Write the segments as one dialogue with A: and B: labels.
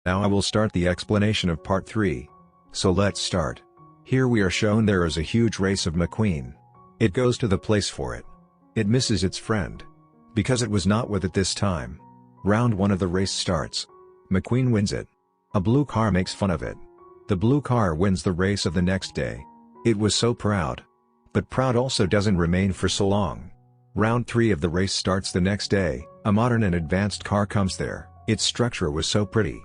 A: Now I will start the explanation of part 3. So let's start. Here we are shown there is a huge race of McQueen. It goes to the place for it. It misses its friend. Because it was not with it this time. Round 1 of the race starts. McQueen wins it. A blue car makes fun of it. The blue car wins the race of the next day. It was so proud. But proud also doesn't remain for so long. Round 3 of the race starts the next day. A modern and advanced car comes there. Its structure was so pretty.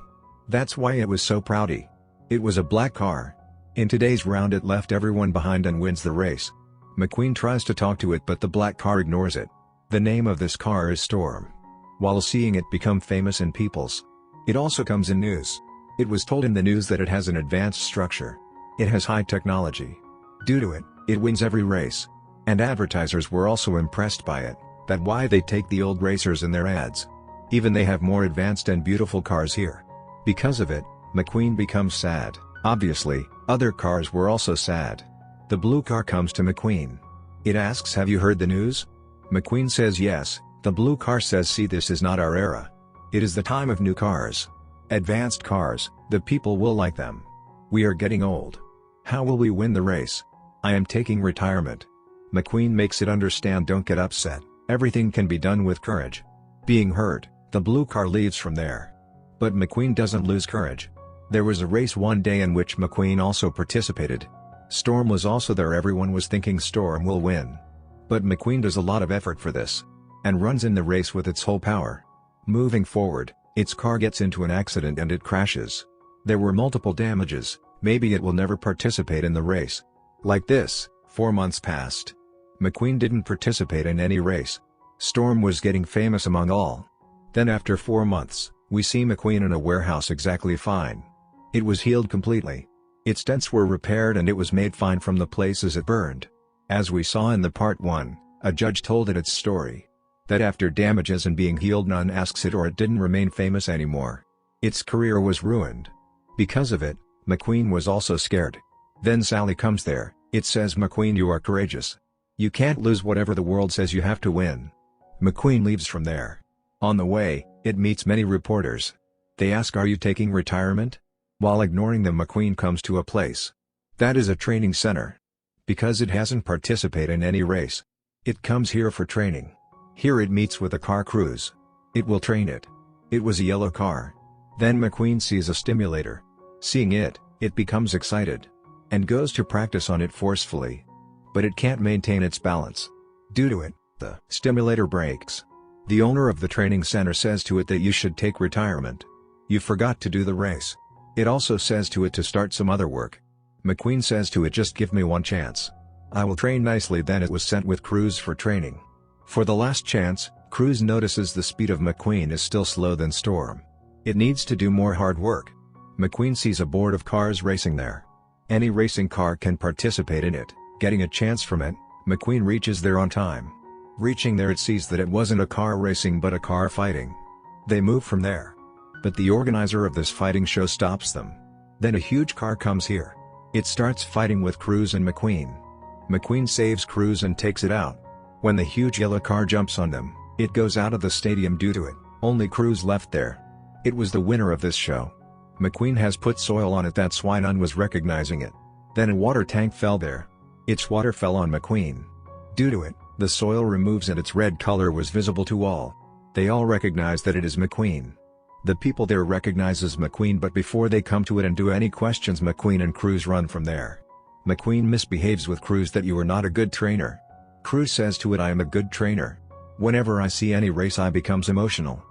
A: That's why it was so proudy. It was a black car. In today's round it left everyone behind and wins the race. McQueen tries to talk to it but the black car ignores it. The name of this car is Storm. While seeing it become famous in people's. It also comes in news. It was told in the news that it has an advanced structure. It has high technology. Due to it, it wins every race. And advertisers were also impressed by it. That's why they take the old racers in their ads. Even they have more advanced and beautiful cars here. Because of it, McQueen becomes sad. Obviously, other cars were also sad. The blue car comes to McQueen. It asks, "Have you heard the news?" McQueen says yes. The blue car says, "See, this is not our era. It is the time of new cars. Advanced cars, the people will like them. We are getting old. How will we win the race? I am taking retirement." McQueen makes it understand, "Don't get upset, everything can be done with courage." Being hurt, the blue car leaves from there. But McQueen doesn't lose courage. There was a race one day in which McQueen also participated. Storm was also there. Everyone was thinking Storm will win. But McQueen does a lot of effort for this. And runs in the race with its whole power. Moving forward, its car gets into an accident and it crashes. There were multiple damages. Maybe it will never participate in the race. Like this, 4 months passed. McQueen didn't participate in any race. Storm was getting famous among all. Then after 4 months, we see McQueen in a warehouse exactly fine. It was healed completely. Its dents were repaired and it was made fine from the places it burned. As we saw in the part 1, a judge told it its story. That after damages and being healed, none asks it or it didn't remain famous anymore. Its career was ruined. Because of it, McQueen was also scared. Then Sally comes there. It says, "McQueen, you are courageous. You can't lose. Whatever the world says, you have to win." McQueen leaves from there. On the way, it meets many reporters. They ask, "Are you taking retirement?" While ignoring them, McQueen comes to a place. That is a training center. Because it hasn't participated in any race. It comes here for training. Here it meets with a car Cruz. It will train it. It was a yellow car. Then McQueen sees a stimulator. Seeing it, it becomes excited. And goes to practice on it forcefully. But it can't maintain its balance. Due to it, the stimulator breaks. The owner of the training center says to it that you should take retirement. You forgot to do the race. It also says to it to start some other work. McQueen says to it, "Just give me one chance. I will train nicely." Then it was sent with Cruz for training. For the last chance, Cruz notices the speed of McQueen is still slower than Storm. It needs to do more hard work. McQueen sees a board of cars racing there. Any racing car can participate in it. Getting a chance from it, McQueen reaches there on time. Reaching there, it sees that it wasn't a car racing but a car fighting. They move from there. But the organizer of this fighting show stops them. Then a huge car comes here. It starts fighting with Cruz and McQueen. McQueen saves Cruz and takes it out. When the huge yellow car jumps on them, it goes out of the stadium. Due to it, only Cruz left there. It was the winner of this show. McQueen has put soil on it, that's why none was recognizing it. Then a water tank fell there. Its water fell on McQueen. Due to it, the soil removes and its red color was visible to all. They all recognize that it is McQueen. The people there recognizes McQueen, but before they come to it and do any questions, McQueen and Cruz run from there. McQueen misbehaves with Cruz that you are not a good trainer. Cruz says to it, "I am a good trainer. Whenever I see any race I becomes emotional.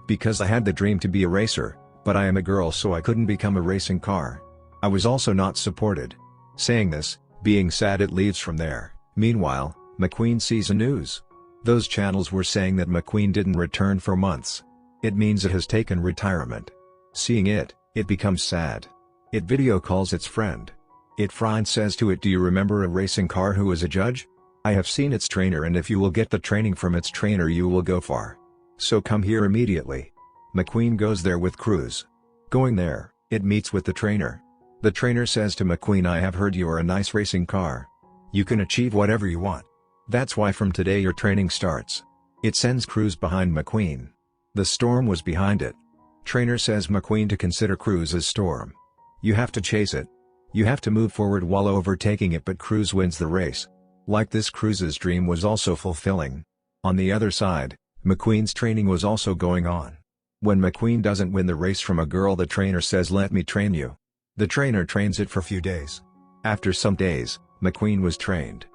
A: Because I had the dream to be a racer, but I am a girl so I couldn't become a racing car. I was also not supported." Saying this, being sad, it leaves from there. Meanwhile, McQueen sees a news. Those channels were saying that McQueen didn't return for months. It means it has taken retirement. Seeing it, it becomes sad. It video calls its friend. It friend says to it, "Do you remember a racing car who was a judge? I have seen its trainer, and if you will get the training from its trainer you will go far. So come here immediately." McQueen goes there with Cruz. Going there, it meets with the trainer. The trainer says to McQueen, "I have heard you are a nice racing car. You can achieve whatever you want. That's why from today your training starts." It sends Cruz behind McQueen. The Storm was behind it. Trainer says McQueen to consider Cruz as Storm. You have to chase it. You have to move forward while overtaking it, but Cruz wins the race. Like this, Cruz's dream was also fulfilling. On the other side, McQueen's training was also going on. When McQueen doesn't win the race from a girl, the trainer says, "Let me train you." The trainer trains it for few days. After some days, McQueen was trained.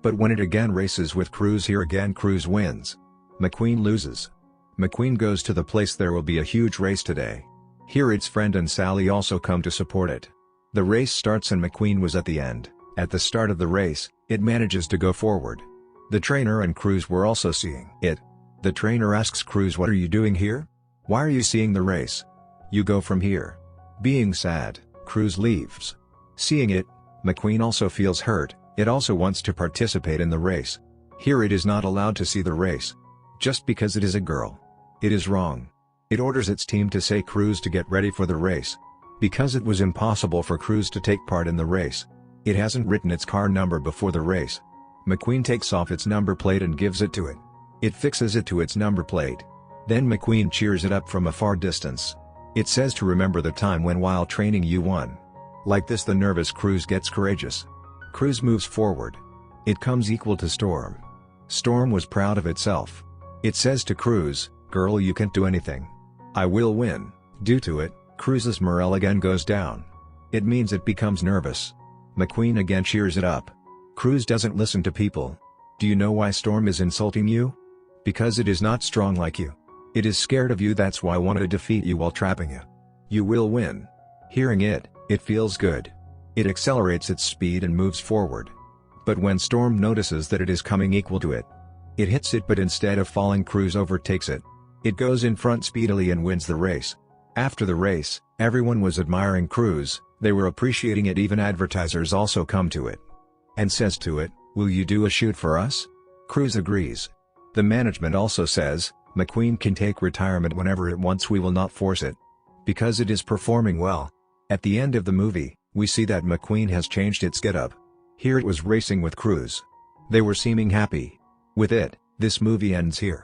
A: But when it again races with Cruz, here again Cruz wins. McQueen loses. McQueen goes to the place there will be a huge race today. Here its friend and Sally also come to support it. The race starts and McQueen was at the end. At the start of the race, it manages to go forward. The trainer and Cruz were also seeing it. The trainer asks Cruz, "What are you doing here? Why are you seeing the race? You go from here." Being sad, Cruz leaves. Seeing it, McQueen also feels hurt. It also wants to participate in the race. Here it is not allowed to see the race. Just because it is a girl. It is wrong. It orders its team to say Cruz to get ready for the race. Because it was impossible for Cruz to take part in the race. It hasn't written its car number before the race. McQueen takes off its number plate and gives it to it. It fixes it to its number plate. Then McQueen cheers it up from a far distance. It says to remember the time when while training you won. Like this, the nervous Cruz gets courageous. Cruz moves forward. It comes equal to Storm. Storm was proud of itself. It says to Cruz, "Girl, you can't do anything. I will win." Due to it, Cruz's morale again goes down. It means it becomes nervous. McQueen again cheers it up. Cruz doesn't listen to people. Do you know why Storm is insulting you? Because it is not strong like you. It is scared of you, that's why want to defeat you while trapping you. You will win. Hearing it, it feels good. It accelerates its speed and moves forward. But when Storm notices that it is coming equal to it, it hits it, but instead of falling, Cruz overtakes it. It goes in front speedily and wins the race. After the race, everyone was admiring Cruz, they were appreciating it, even advertisers also come to it. And says to it, "Will you do a shoot for us?" Cruz agrees. The management also says, McQueen can take retirement whenever it wants, we will not force it. Because it is performing well. At the end of the movie, we see that McQueen has changed its getup. Here it was racing with Cruz. They were seeming happy. With it, this movie ends here.